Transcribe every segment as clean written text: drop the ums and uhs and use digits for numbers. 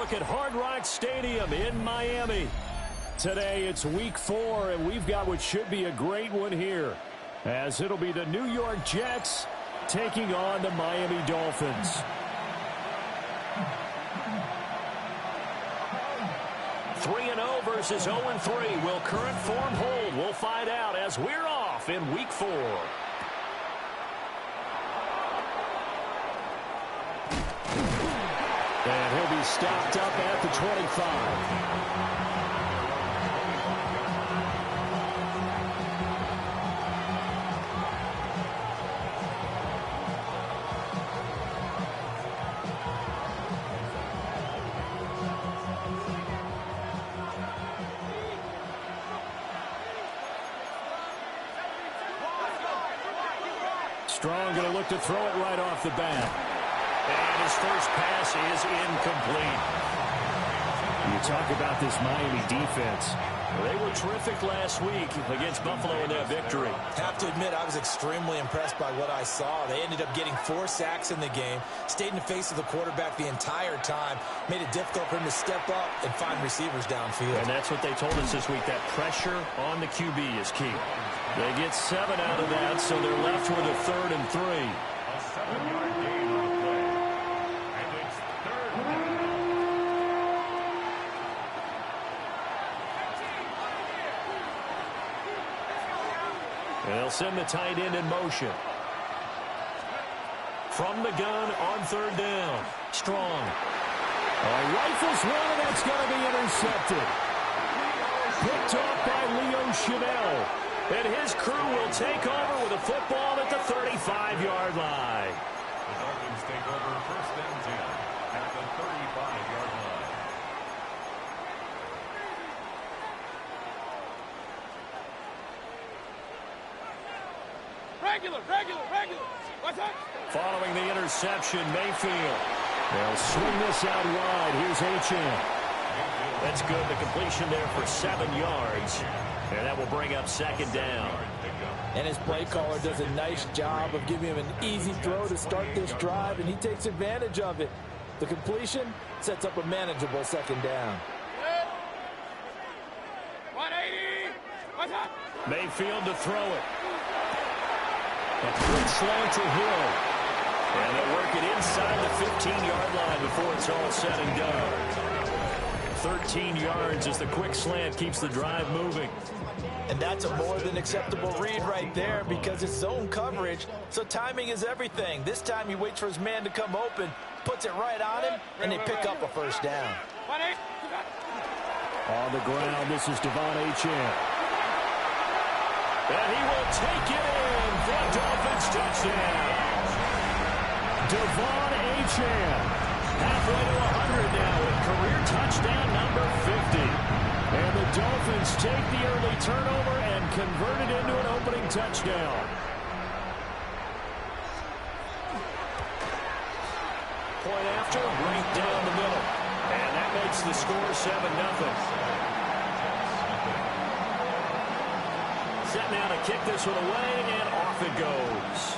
look at Hard Rock Stadium in Miami. Today it's week 4, and we've got what should be a great one here, as it'll be the New York Jets taking on the Miami Dolphins. 3-0 versus 0-3. Will current form hold? We'll find out as we're off in week 4. And he'll be stopped up at the 25. Strong going to look to throw it right off the bat. And his first pass is incomplete. You talk about this Miami defense. They were terrific last week against Buffalo in that victory. Have to admit, I was extremely impressed by what I saw. They ended up getting 4 sacks in the game, stayed in the face of the quarterback the entire time, made it difficult for him to step up and find receivers downfield. And that's what they told us this week, that pressure on the QB is key. They get 7 out of that, so they're left with a 3rd and 3. A 7-yard gain on the play. And it's 3rd down. They'll send the tight end in motion. From the gun on 3rd down. Strong. Rifles one, and that's going to be intercepted. Picked off by Leo Chanel. And his crew will take over with a football at the 35-yard line. The Dolphins take over 1st and 10 at the 35-yard line. Regular. What's up? Following the interception, Mayfield. They'll swing this out wide. Here's Achane. That's good. The completion there for 7 yards. And that will bring up 2nd down. And his play caller does a nice job of giving him an easy throw to start this drive, and he takes advantage of it. The completion sets up a manageable 2nd down. 180. What's up? Mayfield to throw it. A quick slant to Hill. And they'll work it inside the 15-yard line before it's all said and done. 13 yards as the quick slant keeps the drive moving. And that's a more than acceptable read right there because it's zone coverage, so timing is everything. This time he waits for his man to come open, puts it right on him, and they pick up a 1st down. On the ground, this is Devon Achane. And he will take it in for a Dolphins touchdown. Devon Achane. Halfway to 100 now with career touchdown number 50. And the Dolphins take the early turnover and convert it into an opening touchdown. Point after, right down the middle. And that makes the score 7-0. Set now to kick this one away, and off it goes.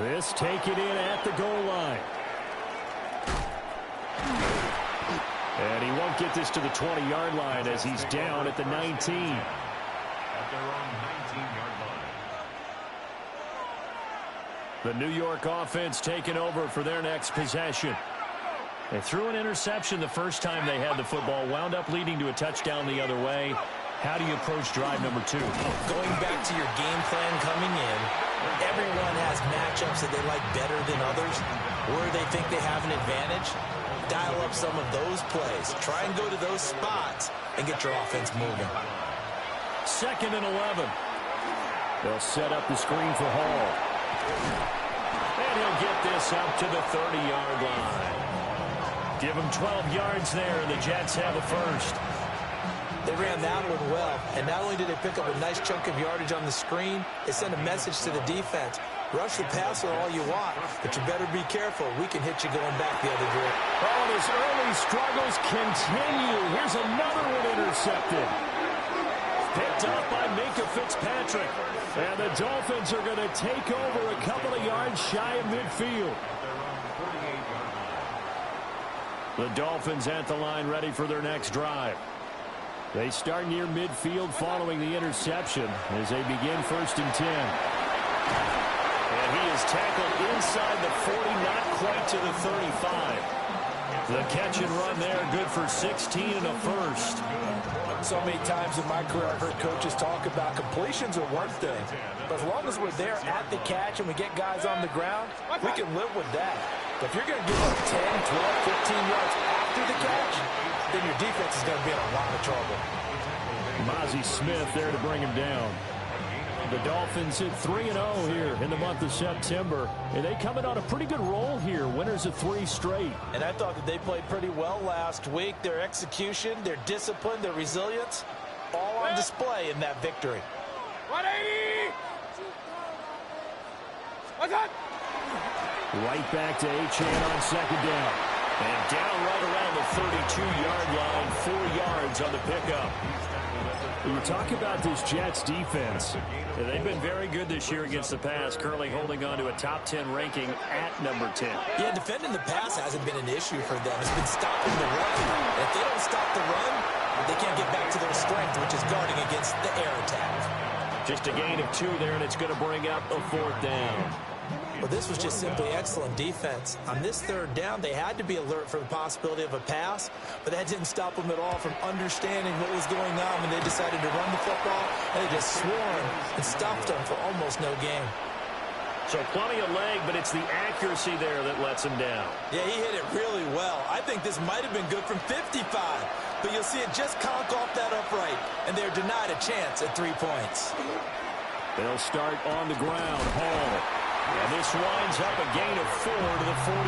This taken in at the goal line. And he won't get this to the 20-yard line as he's down at the 19. At their own 19-yard line. The New York offense taking over for their next possession. They threw an interception the first time they had the football, wound up leading to a touchdown the other way. How do you approach drive number 2? Going back to your game plan coming in, everyone has matchups that they like better than others, where they think they have an advantage. Dial up some of those plays. Try and go to those spots and get your offense moving. 2nd and 11. They'll set up the screen for Hall. And he'll get this up to the 30-yard line. Give him 12 yards there, and the Jets have a 1st. They ran that one well, and not only did they pick up a nice chunk of yardage on the screen, they sent a message to the defense. Rush the passer all you want, but you better be careful. We can hit you going back the other direction. Oh, his early struggles continue. Here's another one intercepted. Picked up by Minkah Fitzpatrick. And the Dolphins are going to take over a couple of yards shy of midfield. The Dolphins at the line ready for their next drive. They start near midfield following the interception as they begin 1st and 10. And he is tackled inside the 40, not quite to the 35. The catch and run there, good for 16 and a first. So many times in my career I've heard coaches talk about completions are one thing. But as long as we're there at the catch and we get guys on the ground, we can live with that. But if you're going to give up 10, 12, 15 yards after the catch, then your defense is going to be in a lot of trouble. Mazi Smith there to bring him down. The Dolphins hit 3-0 here in the month of September. And they come in on a pretty good roll here. Winners of 3 straight. And I thought that they played pretty well last week. Their execution, their discipline, their resilience, all on display in that victory. 180! What's up? Right back to Achane on 2nd down. And down right around the 32-yard line, 4 yards on the pickup. You talk about this Jets defense. They've been very good this year against the pass, currently holding on to a top 10 ranking at number 10. Yeah, defending the pass hasn't been an issue for them. It's been stopping the run. And if they don't stop the run, they can't get back to their strength, which is guarding against the air attack. Just a gain of 2 there, and it's going to bring up a 4th down. Well, this was just simply excellent defense. On this 3rd down, they had to be alert for the possibility of a pass, but that didn't stop them at all from understanding what was going on when they decided to run the football, and they just swarmed and stopped them for almost no gain. So plenty of leg, but it's the accuracy there that lets him down. Yeah, he hit it really well. I think this might have been good from 55, but you'll see it just conk off that upright, and they're denied a chance at 3 points. They'll start on the ground. Hall. And this winds up a gain of 4 to the 41.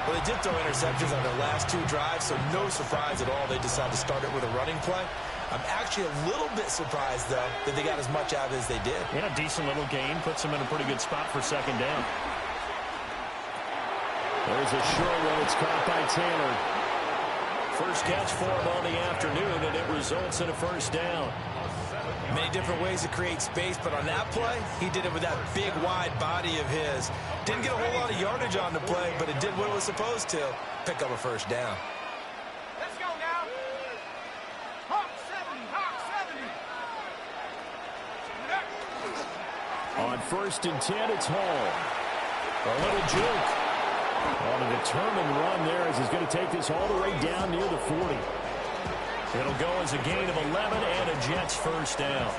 Well, they did throw interceptions on their last 2 drives, so no surprise at all they decided to start it with a running play. I'm actually a little bit surprised, though, that they got as much out as they did. Yeah, a decent little gain. Puts them in a pretty good spot for 2nd down. There's a short one. It's caught by Taylor. First catch for him on the afternoon, and it results in a 1st down. Many different ways to create space, but on that play, he did it with that big, wide body of his. Didn't get a whole lot of yardage on the play, but it did what it was supposed to. Pick up a 1st down. Let's go now. Hawk 70, Hawk 70. On 1st and 10, it's Hall. A little juke. On a determined run there as he's going to take this all the way down near the 40. It'll go as a gain of 11 and a Jets 1st down.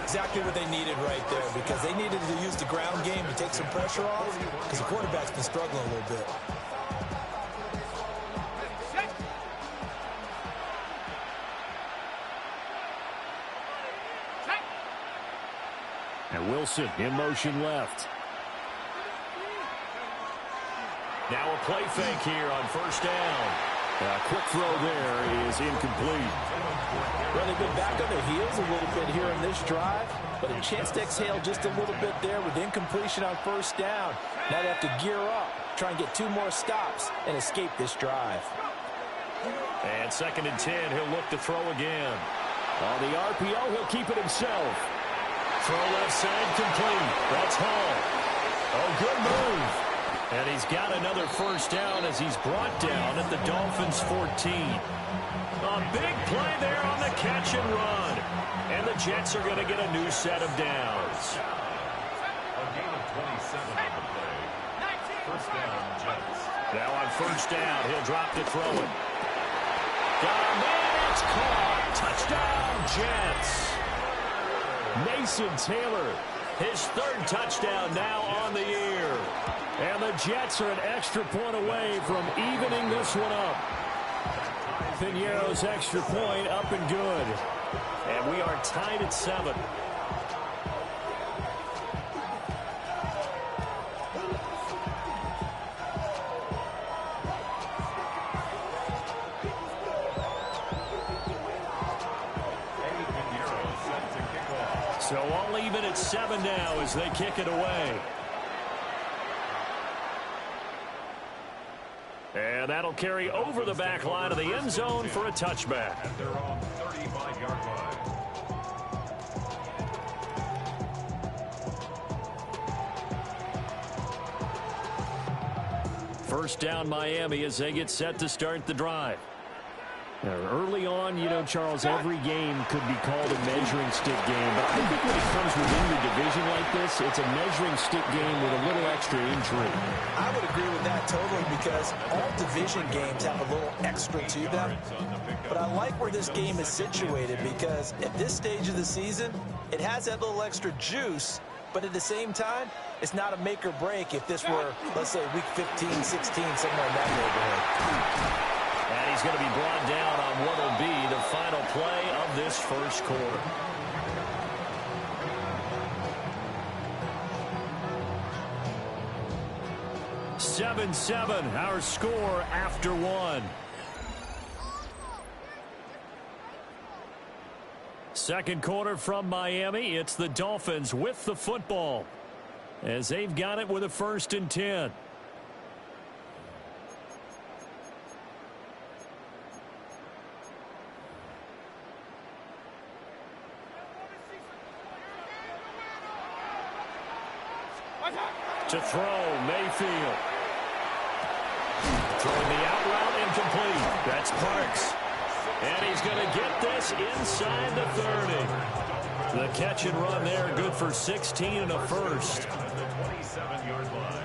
Exactly what they needed right there, because they needed to use the ground game to take some pressure off, because the quarterback's been struggling a little bit. And Wilson in motion left. Now a play fake here on 1st down. A quick throw there is incomplete. Well, they've been back on their heels a little bit here in this drive, but a chance to exhale just a little bit there with incompletion on 1st down. Now they have to gear up, try and get 2 more stops and escape this drive. And 2nd and 10, he'll look to throw again. On the RPO, he'll keep it himself. Throw left side complete. That's Hall. Oh, good move. And he's got another 1st down as he's brought down at the Dolphins' 14. A big play there on the catch and run. And the Jets are going to get a new set of downs. A gain of 27 on the play. 1st down, Jets. Now on 1st down, he'll drop to throw it. Got a man, it's caught. Touchdown, Jets. Mason Taylor, his 3rd touchdown now on the year. And the Jets are an extra point away from evening this one up. Piñeiro's extra point up and good. And we are tied at 7. So all even at 7 now as they kick it away. And that'll carry over the back line of the end zone for a touchback. At their own 35-yard line. First down Miami as they get set to start the drive. Now, early on, you know, Charles, every game could be called a measuring stick game. But I think when it comes within your division like this, it's a measuring stick game with a little extra intrigue. I would agree with that totally because all division games have a little extra to them. But I like where this game is situated because at this stage of the season, it has that little extra juice. But at the same time, it's not a make or break if this were, let's say, week 15, 16, somewhere in that neighborhood. And he's going to be brought down on what will be the final play of this first quarter. "7-7", our score after one. Second quarter from Miami. It's the Dolphins with the football as they've got it with a 1st and 10. To throw, Mayfield. Throwing the out route incomplete. That's Parks. And he's going to get this inside the 30. The catch and run there, good for 16 and a first. 27-yard line.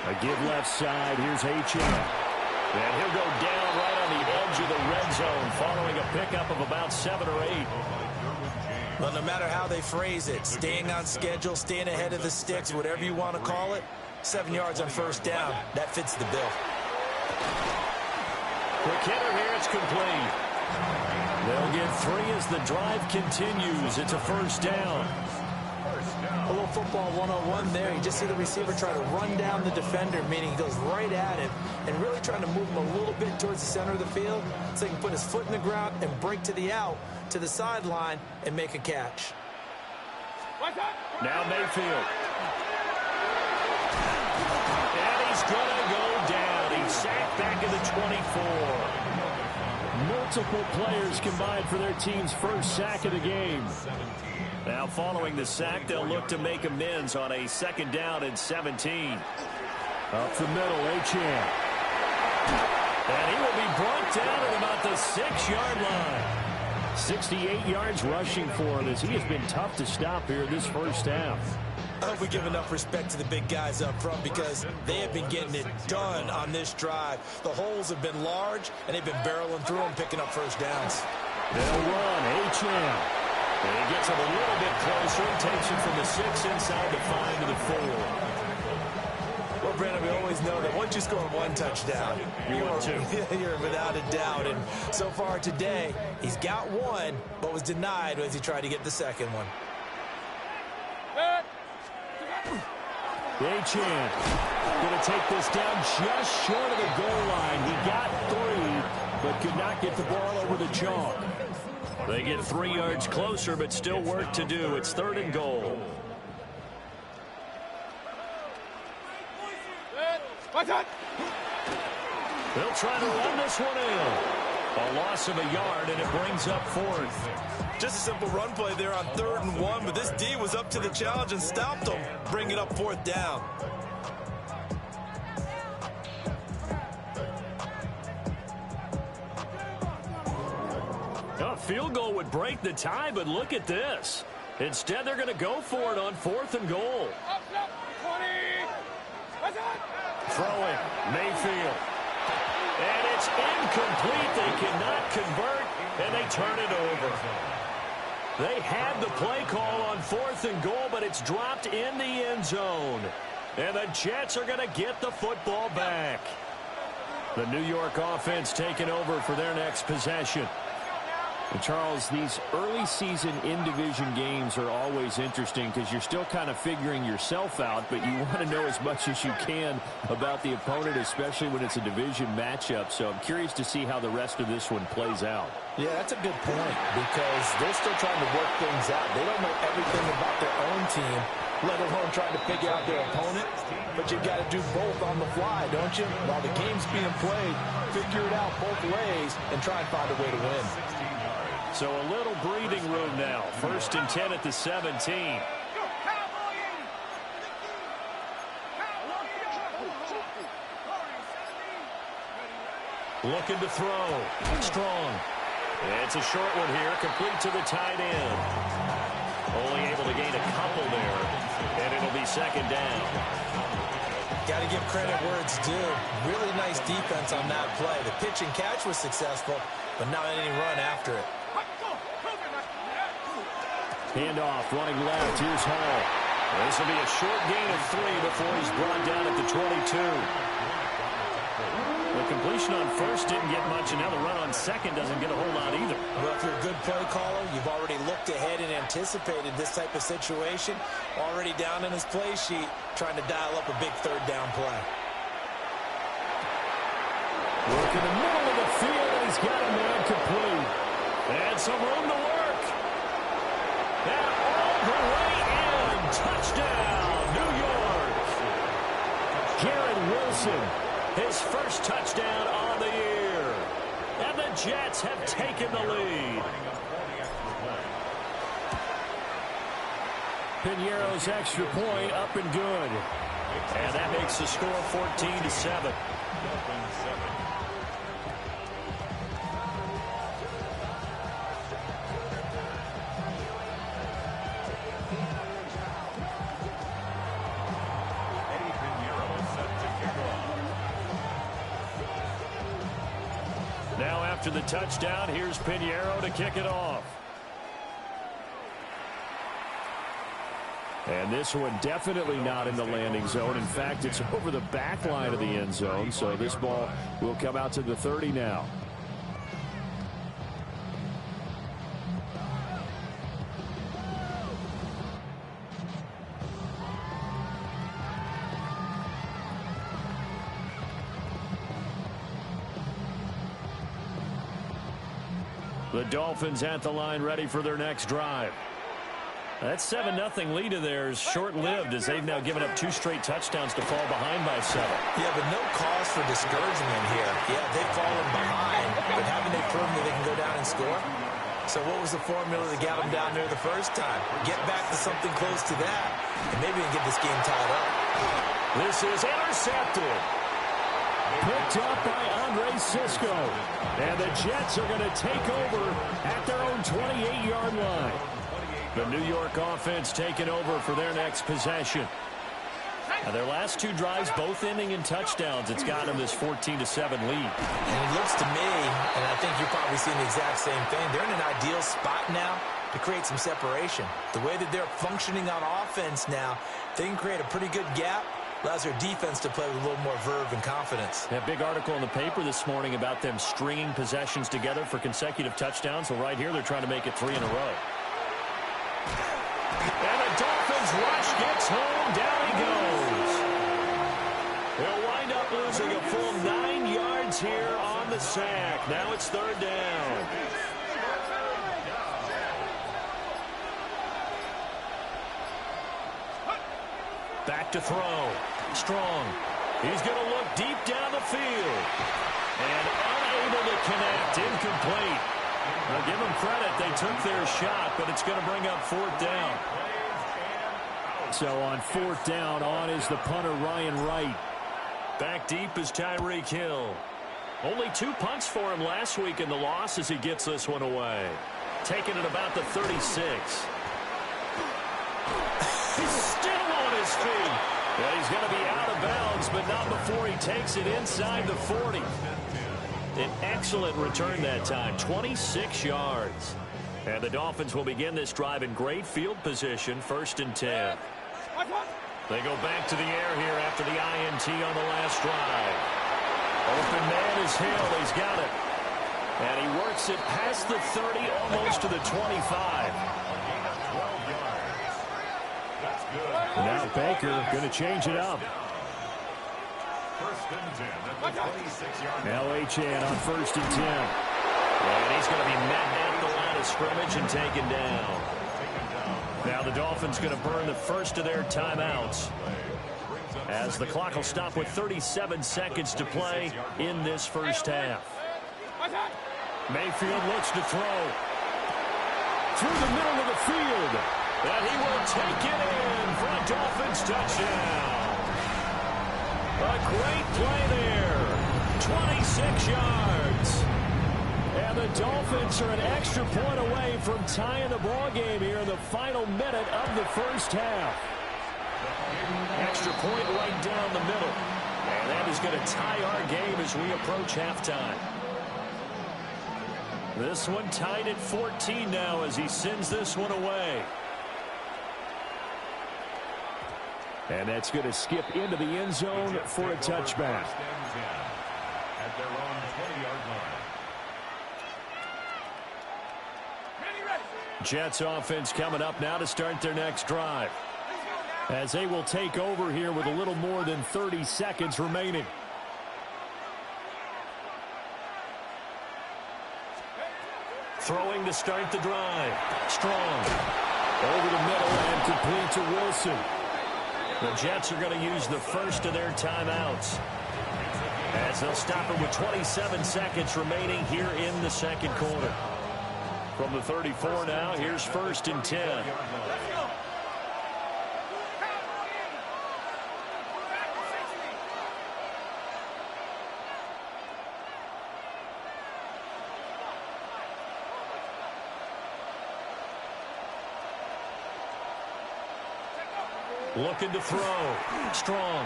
A give left side. Here's Achane. And he'll go down right on the edge of the red zone following a pickup of about 7 or 8. Well, no matter how they phrase it, staying on schedule, staying ahead of the sticks, whatever you want to call it, 7 yards on first down, that fits the bill. Quick hitter here, it's complete. They'll get 3 as the drive continues. It's a first down. A little football 101 there. You just see the receiver try to run down the defender, meaning he goes right at him and really trying to move him a little bit towards the center of the field so he can put his foot in the ground and break to the out, to the sideline, and make a catch. Now Mayfield. And he's going to go down. He's sacked back at the 24. Multiple players combined for their team's first sack of the game. Now following the sack, they'll look to make amends on a 2nd down and 17. Up the middle, Achane. And he will be brought down at about the 6-yard line. 68 yards rushing for him as he has been tough to stop here this first half. I hope we give enough respect to the big guys up front because they have been getting it done on this drive. The holes have been large, and they've been barreling through them, picking up first downs. They'll run, Achane. And he gets him a little bit closer and takes him from the 6 inside the 5 to the 4. Well, Brandon, we always know that once you score 1 touchdown, you're without a doubt. And so far today, he's got 1, but was denied as he tried to get the 2nd one. Achane going to take this down just short of the goal line. He got 3, but could not get the ball over the chalk. They get 3 yards closer, but still work to do. It's 3rd and goal. They'll try to run this one in. A loss of a yard, and it brings up 4th. Just a simple run play there on 3rd and 1, but this D was up to the challenge and stopped him, bringing up 4th down. A field goal would break the tie, but look at this. Instead, they're going to go for it on 4th and goal. Throwing, Mayfield. And it's incomplete. They cannot convert, and they turn it over. They had the play call on 4th and goal, but it's dropped in the end zone. And the Jets are going to get the football back. The New York offense taking over for their next possession. And Charles, these early season in-division games are always interesting because you're still kind of figuring yourself out, but you want to know as much as you can about the opponent, especially when it's a division matchup. So I'm curious to see how the rest of this one plays out. Yeah, that's a good point because they're still trying to work things out. They don't know everything about their own team, let alone trying to figure out their opponent. But you've got to do both on the fly, don't you? While the game's being played, figure it out both ways and try and find a way to win. So a little breathing room now. 1st and 10 at the 17. Looking to throw. Strong. It's a short one here, complete to the tight end. Only able to gain a couple there, and it'll be second down. Got to give credit where it's due. Really nice defense on that play. The pitch and catch was successful, but not any run after it. Handoff, running left. Here's Hall. This will be a short gain of 3 before he's brought down at the 22. The completion on first didn't get much, and now the run on second doesn't get a whole lot either. Well, if you're a good play caller, you've already looked ahead and anticipated this type of situation. Already down in his play sheet, trying to dial up a big third down play. Work in the middle of the field, and he's got a man complete. And some room to work. And all the way in. Touchdown, New York. Garrett Wilson, his first touchdown on the year. And the Jets have taken the lead. Piñeiro's extra point up and good. And that makes the score 14-7. Now after the touchdown, here's Piñeiro to kick it off. And this one definitely not in the landing zone. In fact, it's over the back line of the end zone, so this ball will come out to the 30 now. The Dolphins at the line, ready for their next drive. That 7-0 lead of theirs short-lived as they've now given up 2 straight touchdowns to fall behind by 7. Yeah, but no cause for discouragement here. Yeah, they've fallen behind, but haven't they proven that they can go down and score? So what was the formula that got them down there the first time? Get back to something close to that, and maybe we can get this game tied up. This is intercepted. Picked up by Andre Cisco. And the Jets are going to take over at their own 28-yard line. The New York offense taking over for their next possession. Now their last 2 drives, both ending in touchdowns. It's got them this 14-7 lead. And it looks to me, and I think you're probably seeing the exact same thing, they're in an ideal spot now to create some separation. The way that they're functioning on offense now, they can create a pretty good gap. Allows their defense to play with a little more verve and confidence. That big article in the paper this morning about them stringing possessions together for consecutive touchdowns. Well, right here, they're trying to make it 3 in a row. And the Dolphins rush gets home. Down he goes. They'll wind up losing a full 9 yards here on the sack. Now it's 3rd down. Back to throw. Strong. He's going to look deep down the field. And unable to connect. Incomplete. I'll give them credit. They took their shot, but it's going to bring up 4th down. So on 4th down, on is the punter, Ryan Wright. Back deep is Tyreek Hill. Only 2 punts for him last week in the loss as he gets this one away. Taking it about the 36. He's still on his feet. Well, he's going to be out of bounds, but not before he takes it inside the 40. An excellent return that time, 26 yards. And the Dolphins will begin this drive in great field position, 1st and 10. They go back to the air here after the INT on the last drive. Open man is Hill. He's got it. And he works it past the 30, almost to the 25. Now Baker going to change it up. Now Achane on 1st and 10. And he's going to be met at the line of scrimmage and taken down. Now the Dolphins going to burn the first of their timeouts as the clock will stop with 37 seconds to play in this first half. Mayfield looks to throw. Through the middle of the field. And he will take it in for a Dolphins touchdown. A great play there. 26 yards. And the Dolphins are an extra point away from tying the ball game here in the final minute of the first half. Extra point right down the middle. And that is going to tie our game as we approach halftime. This one tied at 14 now as he sends this one away. And that's going to skip into the end zone for a touchback. At their own 20-yard line. Jets offense coming up now to start their next drive, as they will take over here with a little more than 30 seconds remaining. Throwing to start the drive. Strong. Over the middle and complete to Wilson. The Jets are going to use the first of their timeouts, as they'll stop it with 27 seconds remaining here in the second quarter. From the 34 now, here's 1st and 10. Looking to throw. Strong.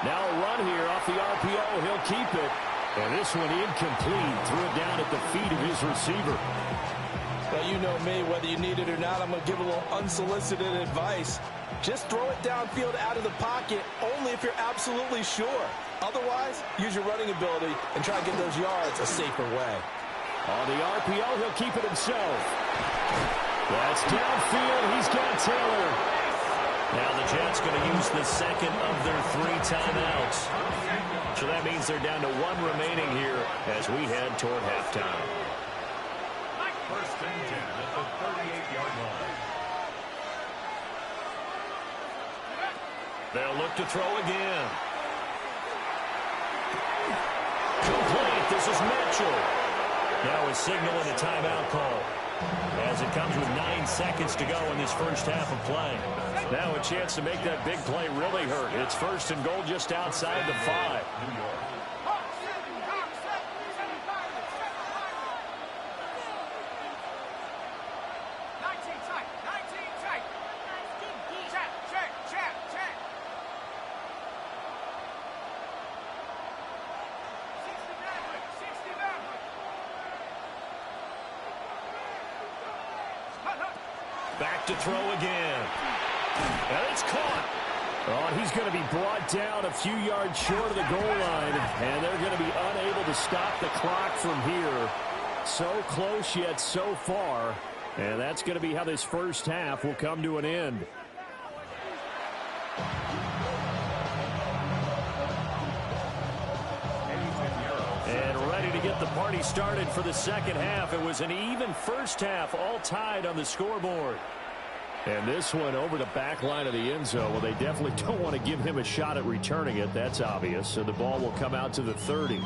Now a run here off the RPO. He'll keep it. And this one incomplete. Threw it down at the feet of his receiver. Well, you know me, whether you need it or not, I'm going to give a little unsolicited advice. Just throw it downfield out of the pocket, only if you're absolutely sure. Otherwise, use your running ability and try to get those yards a safer way. On the RPO, he'll keep it himself. That's downfield. He's got Taylor. Now the Jets going to use the second of their 3 timeouts. So that means they're down to 1 remaining here as we head toward halftime. 1st and 10 at the 38-yard line. They'll look to throw again. Complete. This is Mitchell. Now he's signaling a timeout call, as it comes with 9 seconds to go in this first half of play. Now a chance to make that big play really hurt. It's 1st and goal just outside the 5. New York. Back to throw again. And it's caught. Oh, he's going to be brought down a few yards short of the goal line, and they're going to be unable to stop the clock from here. So close yet so far, and that's going to be how this first half will come to an end. And ready to get the party started for the second half. It was an even first half, all tied on the scoreboard. And this one over the back line of the end zone. Well, they definitely don't want to give him a shot at returning it. That's obvious. So the ball will come out to the 30.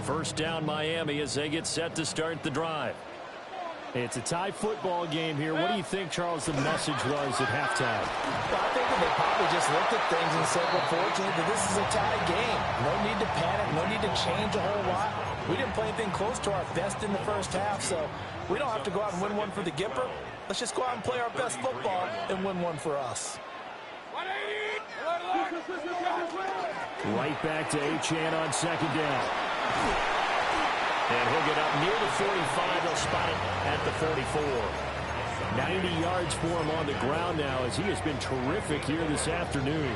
First down Miami as they get set to start the drive. It's a tie football game here. What do you think, Charles, the message was at halftime? Well, I think that they probably just looked at things and said, well, fortunately, that this is a tie game. No need to panic. No need to change a whole lot. We didn't play anything close to our best in the first half, so we don't have to go out and win one for the Gipper. Let's just go out and play our best football and win one for us. Right back to Achane on second down. And he'll get up near the 45. They'll spot it at the 44. 90 yards for him on the ground now, as he has been terrific here this afternoon.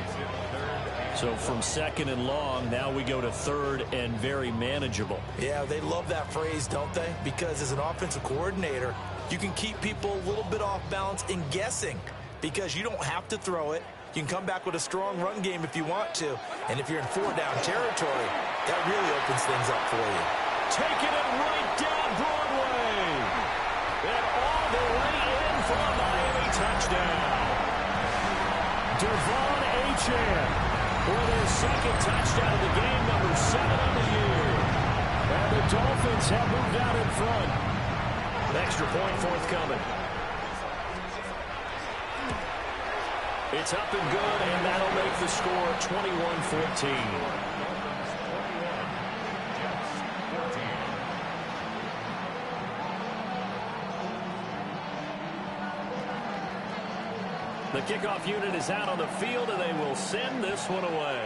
So from second and long, now we go to third and very manageable. Yeah, they love that phrase, don't they? Because as an offensive coordinator, you can keep people a little bit off balance and guessing, because you don't have to throw it. You can come back with a strong run game if you want to. And if you're in 4-down territory, that really opens things up for you. Taking it right down Broadway. And all the way in for a Miami touchdown. Devon Achane with his second touchdown of the game, number 7 on the year. And the Dolphins have moved out in front. Extra point forthcoming. It's up and good, and that'll make the score 21-14. The kickoff unit is out on the field, and they will send this one away.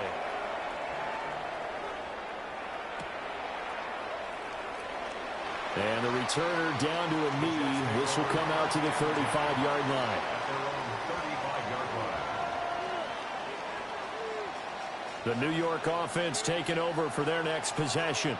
And the returner down to a knee. This will come out to the 35-yard line. The New York offense taking over for their next possession.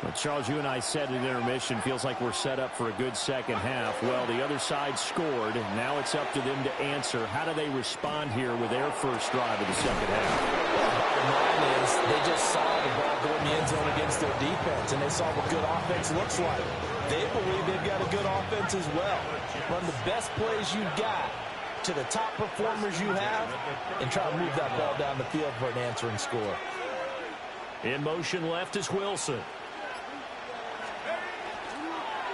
Well, Charles, you and I said at intermission, feels like we're set up for a good second half. Well, the other side scored. Now it's up to them to answer. How do they respond here with their first drive of the second half? Bottom line is they just saw the ball go in the end zone against their defense, and they saw what good offense looks like. They believe they've got a good offense as well. Run the best plays you've got to the top performers you have, and try to move that ball down the field for an answering score. In motion left is Wilson.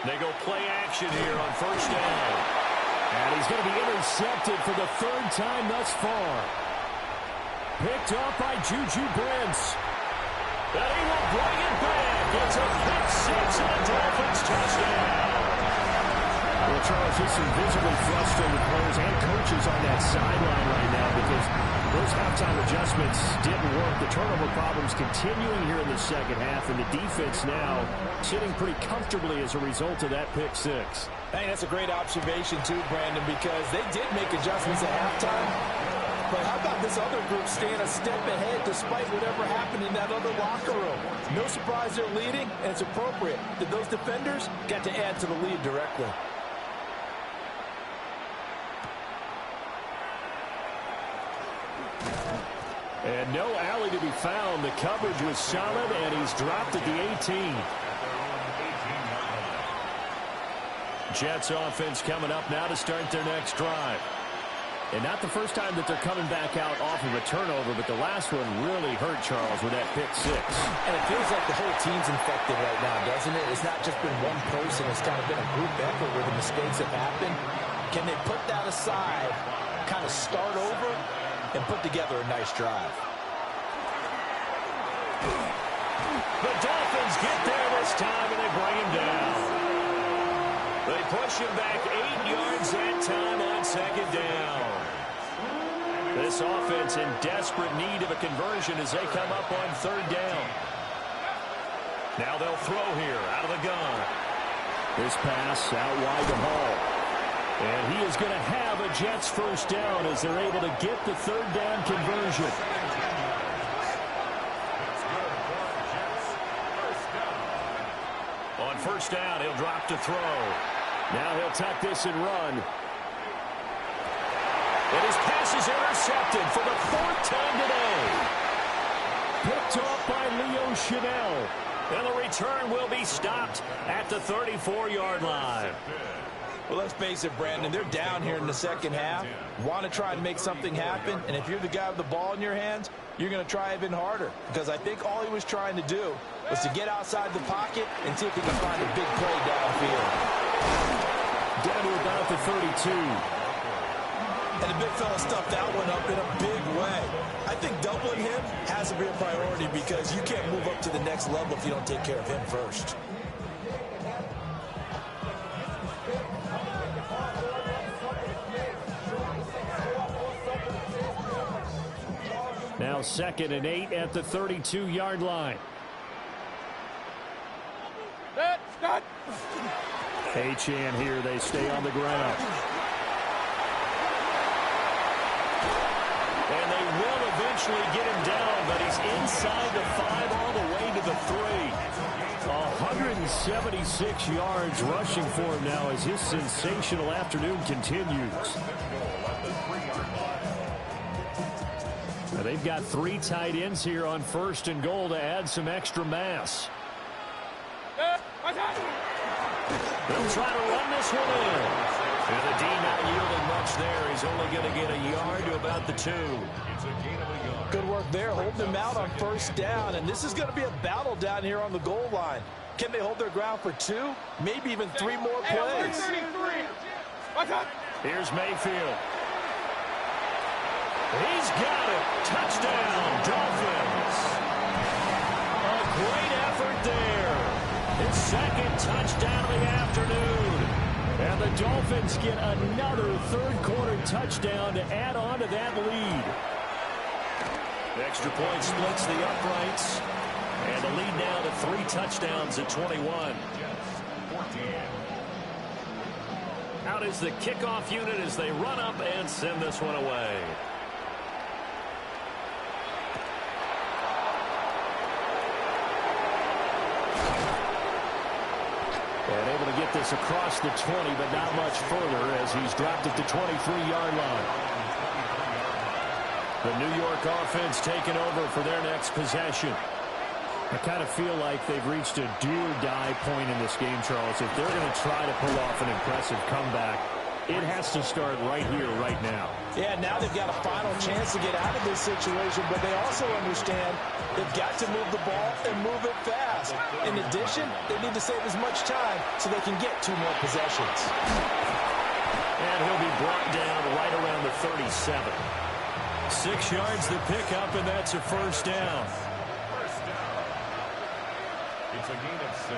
They go play action here on first down. And he's going to be intercepted for the third time thus far. Picked up by Juju Brents. And he will bring it back. It's a pick six and a Dolphins touchdown. Well, Charles, just some visibly frustrated players and coaches on that sideline right now because those halftime adjustments didn't work. The turnover problems continuing here in the second half, and the defense now sitting pretty comfortably as a result of that pick six. Hey, that's a great observation too, Brandon, because they did make adjustments at halftime. But how about this other group staying a step ahead despite whatever happened in that other locker room? No surprise they're leading, and it's appropriate that those defenders got to add to the lead directly. And no alley to be found. The coverage was solid, and he's dropped at the 18. Jets offense coming up now to start their next drive. And not the first time that they're coming back out off of a turnover, but the last one really hurt Charles with that pick six. And it feels like the whole team's infected right now, doesn't it? It's not just been one person. It's kind of been a group effort where the mistakes have happened. Can they put that aside, kind of start over, and put together a nice drive? The Dolphins get there this time, and they bring him down. They push him back 8 yards that time on second down. This offense in desperate need of a conversion as they come up on third down. Now they'll throw here out of the gun. This pass out wide to Hall. And he is going to have a Jets first down as they're able to get the third down conversion. On first down, he'll drop to throw. Now he'll tuck this and run. And his pass is intercepted for the fourth time today. Picked off by Leo Chenal. And the return will be stopped at the 34-yard line. Well, let's face it, Brandon, they're down here in the second half. Want to try and make something happen, and if you're the guy with the ball in your hands, you're going to try even harder. Because I think all he was trying to do was to get outside the pocket and see if he can find a big play downfield. Down to about the 32. And the big fella stuffed that one up in a big way. I think doubling him has to be a priority because you can't move up to the next level if you don't take care of him first. Now 2nd and 8 at the 32-yard line. Achane here. They stay on the ground. And they will eventually get him down, but he's inside the 5 all the way to the 3. 176 yards rushing for him now as his sensational afternoon continues. Now they've got 3 tight ends here on 1st and goal to add some extra mass. They'll try to run this one in. And the D not yielding much there. He's only going to get a yard to about the 2. Good work there, holding him out on first down. And this is going to be a battle down here on the goal line. Can they hold their ground for 2? Maybe even 3 more plays. Here's Mayfield. He's got it. Touchdown, Dolphins. A great effort there. His second touchdown of the afternoon. And the Dolphins get another third-quarter touchdown to add on to that lead. The extra point splits the uprights. And the lead now to 3 touchdowns at 21. Out is the kickoff unit as they run up and send this one away. And able to get this across the 20, but not much further as he's dropped at the 23-yard line. The New York offense taking over for their next possession. I kind of feel like they've reached a do-or-die point in this game, Charles. If they're going to try to pull off an impressive comeback, it has to start right here, right now. Yeah, now they've got a final chance to get out of this situation, but they also understand they've got to move the ball and move it fast. In addition, they need to save as much time so they can get 2 more possessions. And he'll be brought down right around the 37. 6 yards to pick up, and that's a first down. It's a gain of 6.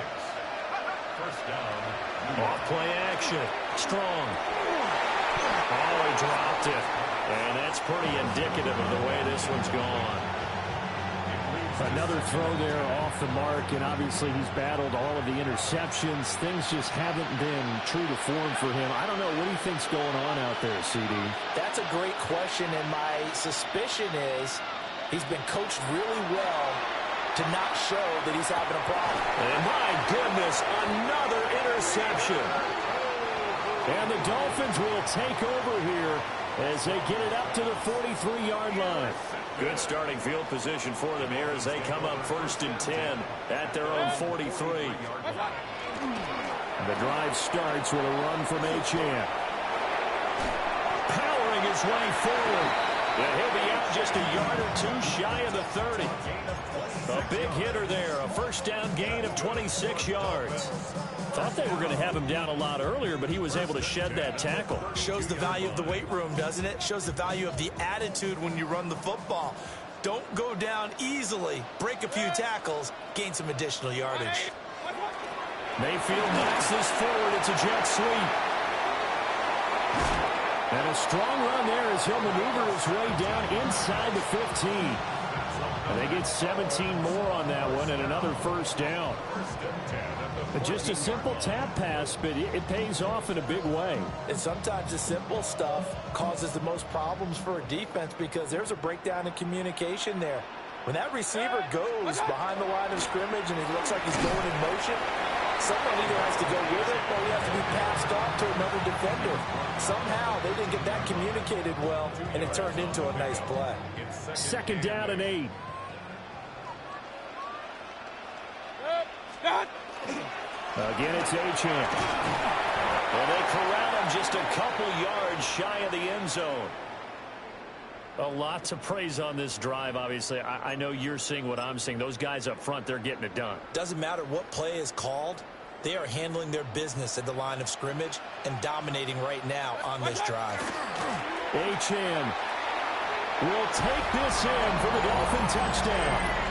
First down. Off play action. Strong. Oh, he dropped it. And that's pretty indicative of the way this one's gone. Another throw there off the mark, and obviously he's battled all of the interceptions. Things just haven't been true to form for him. I don't know. What do you think's going on out there, CD? That's a great question, and my suspicion is he's been coached really well to not show that he's having a problem. And my goodness, another interception. And the Dolphins will take over here as they get it up to the 43-yard line. Good starting field position for them here as they come up 1st and 10 at their own 43. The drive starts with a run from Achane. Powering his way forward. And he'll be out just a yard or 2 shy of the 30. A big hitter there. A first down gain of 26 yards. Thought they were going to have him down a lot earlier, but he was able to shed that tackle. Shows the value of the weight room, doesn't it? Shows the value of the attitude when you run the football. Don't go down easily. Break a few tackles. Gain some additional yardage. Mayfield knocks this forward. It's a jet sweep. And a strong run there as he'll maneuver his way down inside the 15. And they get 17 more on that one and another first down. Just a simple tap pass, but it pays off in a big way. And sometimes the simple stuff causes the most problems for a defense because there's a breakdown in communication there. When that receiver goes behind the line of scrimmage and it looks like he's going in motion, someone either has to go with it or he has to be passed off to another defender. Somehow they didn't get that communicated well, and it turned into a nice play. 2nd down and 8. Again, it's Achane. And they corral him just a couple yards shy of the end zone. A lot to praise on this drive, obviously. I know you're seeing what I'm seeing. Those guys up front, they're getting it done. Doesn't matter what play is called. They are handling their business at the line of scrimmage and dominating right now on this drive. Achane will take this in for the Dolphin touchdown.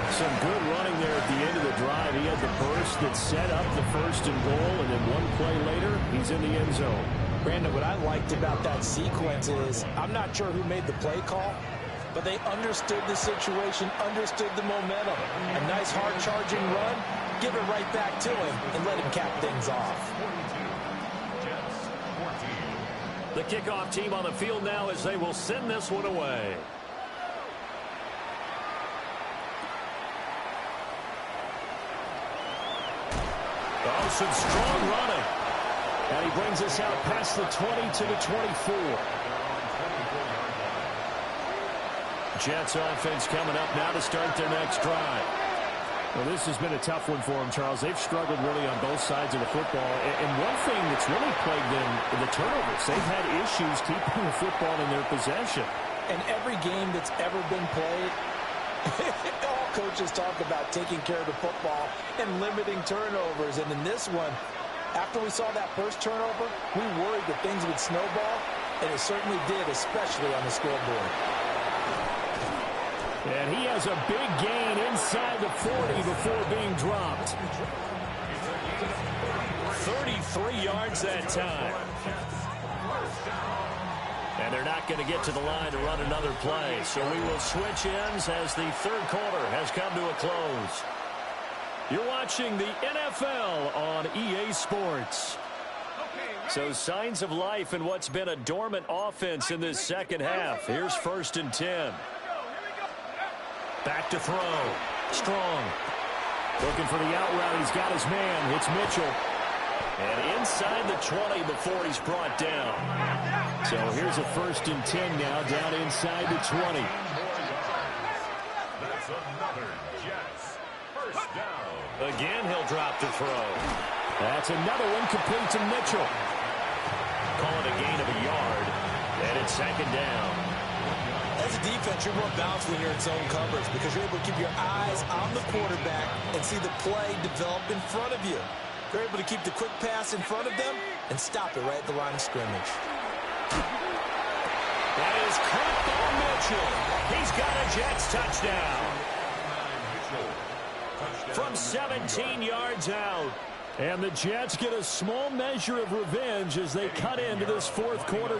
Some good running there at the end of the drive. He had the burst that set up the 1st and goal, and then one play later, he's in the end zone. Brandon, what I liked about that sequence is I'm not sure who made the play call, but they understood the situation, understood the momentum. A nice hard-charging run, give it right back to him, and let him cap things off. The kickoff team on the field now as they will send this one away. Oh, some strong running. And he brings us out past the 20 to the 24. Jets offense coming up now to start their next drive. Well, this has been a tough one for them, Charles. They've struggled really on both sides of the football. And one thing that's really plagued them, the turnovers. They've had issues keeping the football in their possession. And every game that's ever been played, all coaches talk about taking care of the football and limiting turnovers. And in this one, after we saw that first turnover, we worried that things would snowball. And it certainly did, especially on the scoreboard. And he has a big gain inside the 40 before being dropped. 33 yards that time. And they're not going to get to the line to run another play. So we will switch ends as the third quarter has come to a close. You're watching the NFL on EA Sports. So signs of life in what's been a dormant offense in this second half. Here's 1st and 10. Back to throw. Strong. Looking for the out route. He's got his man. It's Mitchell. And inside the 20 before he's brought down. So here's a 1st and 10 now, down inside the 20. That's another Jets first down. Again, he'll drop the throw. That's another one complete to Mitchell. Call it a gain of a yard, and it's 2nd down. As a defense, you're more balanced when you're in zone coverage because you're able to keep your eyes on the quarterback and see the play develop in front of you. You're able to keep the quick pass in front of them and stop it right at the line of scrimmage. That is caught by Mitchell. He's got a Jets touchdown. From 17 yards out. And the Jets get a small measure of revenge as they cut into this 4th quarter.